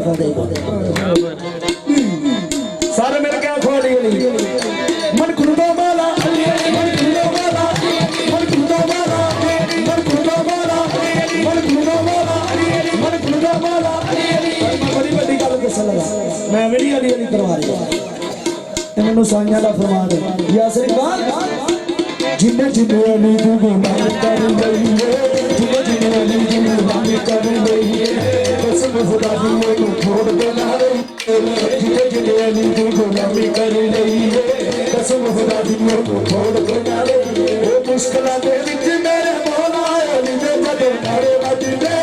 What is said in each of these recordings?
फतेह सारे मिल के आखो अली अली मन खुदा वाला मन खुदा वाला मन खुदा वाला मन खुदा वाला मन खुदा वाला मन खुदा वाला बड़ी बड़ी गल दस लगा मैं भी अली अली करवा रहा मैनू साइयां दा फरमा दे यासिर इकबाल जिन्ने जिन्ने अली तू गुनाह कर लई जिन्ने जिन्ने अली तू गुनाह कर लई कसम खुदा दी मैनू छोड़ दे ना जिन्ने जिन्ने अली तू गुनाह कर लई कसम खुदा दी मैनू छोड़ दे ना ओ मुश्किलां दे विच मेरे मौला अली दे जदों नारे वजदे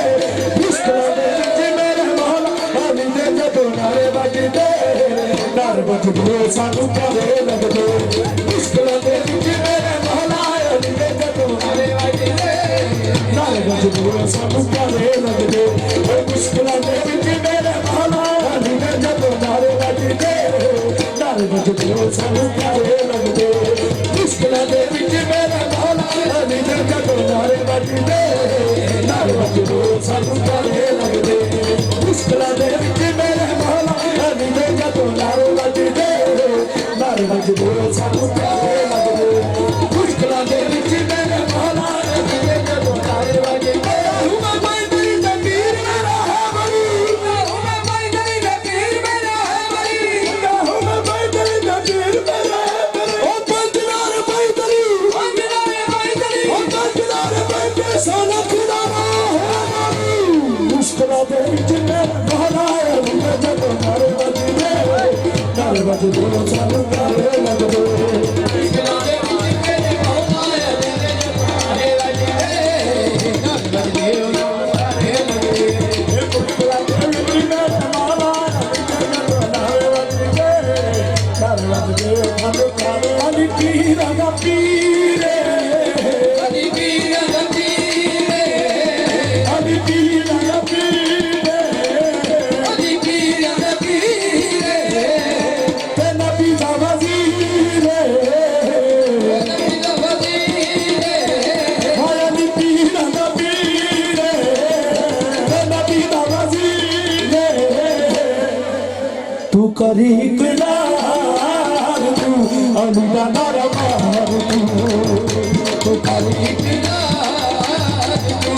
मुश्किलां दे विच मेरे मौला अली दे जदों नारे वजदे नार वजदे सानू कावे लगदे मुश्किलां दे विच मेरे मौला अली दे जदों नारे वजदे नार वजदे सानू कावे लगदे ओ मुश्किलां दे विच मेरे मौला अली दे जदों नारे वजदे नार वजदे सानू कावे लगदे मुश्किलां दे विच मेरे मौला अली दे जदों नारे वजदे नार वजदे सानू कावे लगदे मुश्किलां दे विच मेरे मौला अली दे जदों नारे वजदे नार वजदे सानू कावे लगदे मुश्किलां दे विच मेरे मौला अली दे जदों नारे वजदे हुमा मैं तेरी तकदीर मेरा है बड़ी हुमा मैं तेरी तकदीर मेरा है बड़ी हुमा मैं तेरी तकदीर मेरा है बड़ी ओ पंजदार मैं तेरी ओ पंजदार मैं तेरी सोना खुदा है मुश्किलां दे विच मेरे मौला अली दे जदों नारे वजदे नारे वजदे सानू कावे लगदे मुश्किलां दे विच मेरे मौला अली दे जदों नारे वजदे नारे वजदे नारे लगदे ए मुश्किलां दे विच मेरे मौला अली दे जदों नारे वजदे नारे वजदे सानू कावे अली पीर दा पीर अली पीर दा पीर अली पीर दा पीर अली पीर दा पीर ते नबी दा वजीर नबी दा वजीर हाय अली पीर दा पीर ते नबी दा वजीर तू करी इकरार तू अली दा नारा मार तू करी इकरार तू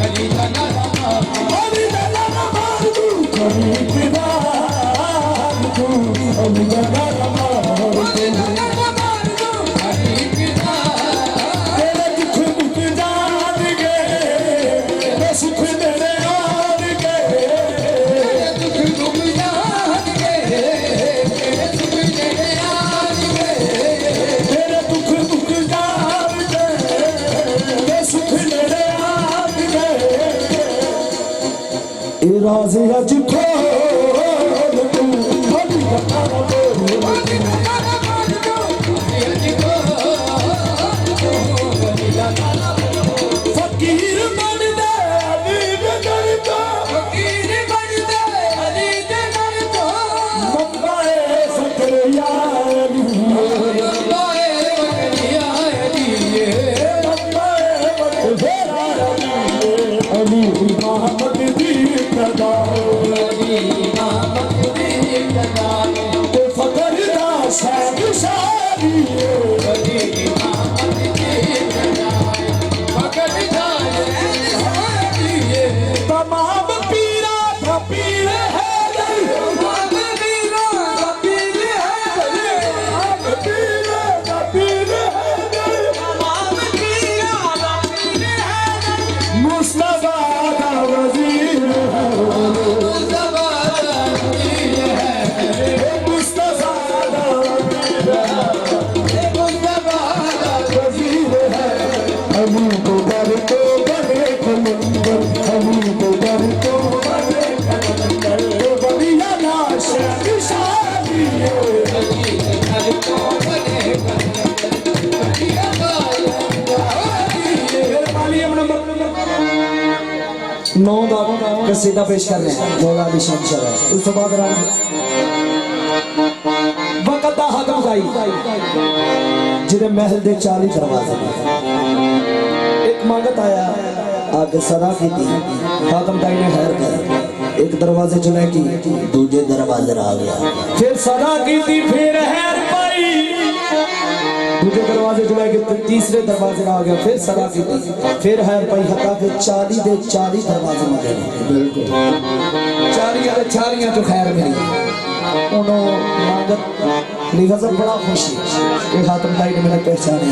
अली दा नारा मार अली दा नारा मार तू करी इकरार तू अली दा नारा मार अली दा नारा मार तू करी इकरार तेरे दुख मुक जाणगे ते सुख तेरे आणगे तेरे दुख मुक जाणगे तेरे सुख तेरे आणगे तेरे दुख मुक जाणगे ते सुख तेरे आणगे ए राज़ अज खोल तू अली दा नारा बोल अली दा नारा बोल तू अज खोल तू अली दा नारा बोल फकीर बन दे अली दे दर तो फकीर बन दे अली दे दर तो मंगाए फकर या अली मंगाए फकर या अली मंगाए फकर या अली मोहम्मद दी कदा अली मोहम्मद दी कदा ते फकर दा शाद शादी अली मोहम्मद दी कदा फकर दा शादी तमाम पीरा दा पीर है तमाम पीरा दा पीर है तमाम पीरा दा पीर है तमाम पीरा दा पीर है मुस्तफा दा वजीर है मुस्तफा दा वजीर है मुस्तफा दा वजीर है मुस्तफा दा वजीर है अली को दर तो बने कलंदर अली को दर तो बने कलंदर ओ बलिया ना शादी अली दर तो बने कलंदर बलिया ना नौ दा कसीदा पेश कर रहे हैं मौला अली शमशर है उस तो बाद वक्त दा हदम गाई जिहदे महल दे 40 दरवाजे एक मंगत आया आगे सदा की थी हाकम दाई ने खैर कर एक दरवाजे चुने की दूजे दरवाजे आ गया फिर सदा की थी फिर हैर पाई दूजे दरवाजे चुने की तीसरे दरवाजे आ गया फिर सदा की थी फिर हैर पाई हटा के 40 दे 40 दरवाजे मंगे बिल्कुल 40 तो खैर मिली उन्होंने मांगत लिखा सब बड़ा खुशी एक हाथ में लाइट मैंने पहचाने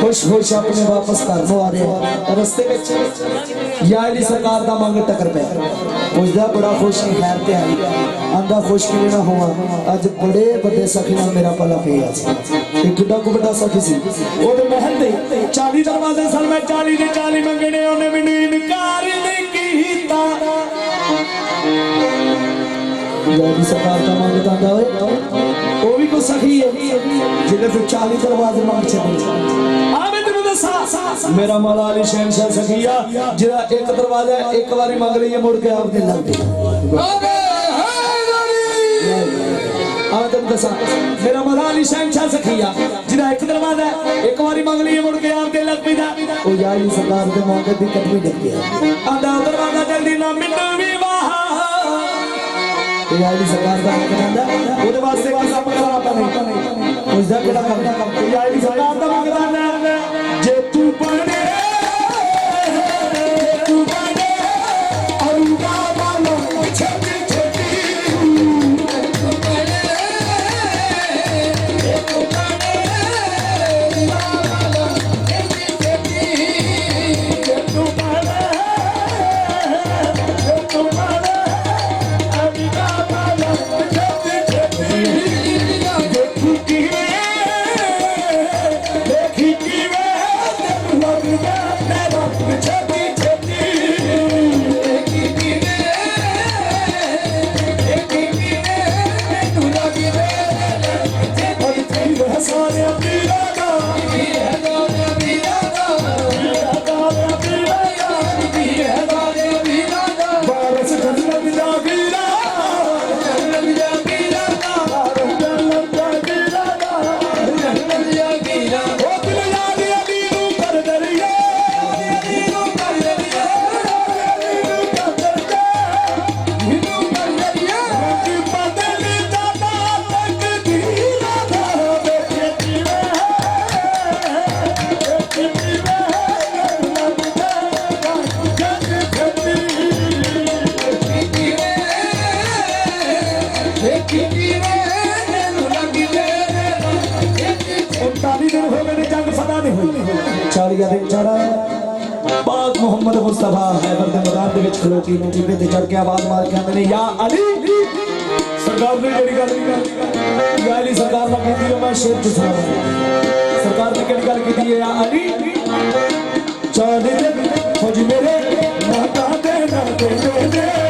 खुश खुश अपने वापस करनो आ रहे रस्ते में याली सरकार दा मंग टकर पे पुछदा बड़ा खुश खैर ते आई आंदा खुश किवें ना होवा अज बड़े बड़े सखी नाल मेरा पला पिया सी ते किड्डा को बड़ा सखी सी ओदे महल दे 40 दरवाजे सन मैं 40 दे 40 मंगने ओने मैनू इनकार नहीं कीता याली सरकार दा मंग तांदा ओए ओ भी को सखी है जिने तो 40 दरवाजे मंग छड़े मेरा मौला अली शहनशाह सखिया जिरा एक दरवाजा एक बारी मंग लिया मुड़ के आपने लग गया मेरा मौला अली शहनशाह सखिया जिरा एक दरवाजा एक बारी मंग लिया मुड़ के आपने लग गया ओ यार ये सरकार के मौके भी कदमी डर गया आंदा दरवाजा जल्दी ना मिन्नू भी वाह यार ये सरकार का कहंदा ओदे वास्ते कोई काम करना नहीं उसदा केड़ा काम यार ये सरकार दा मंगदा जे तू बने अरुगा वाला छटी छटी तू बने तू बने वाला छटी छटी तू बने अरुगा वाला छटी छटी देखू की देखी की बाग मोहम्मद मुस्तफा हैदर दे मैदान दे विच खलोती टीपे ते चढ़ के आवाज मार के आंदे या अली सरकार ने जेड़ी गल या अली सरकार ने कहती है मैं शेर च सुना सरकार ने केड़ी गल कीती है या अली चल दे फौज मेरे ना दे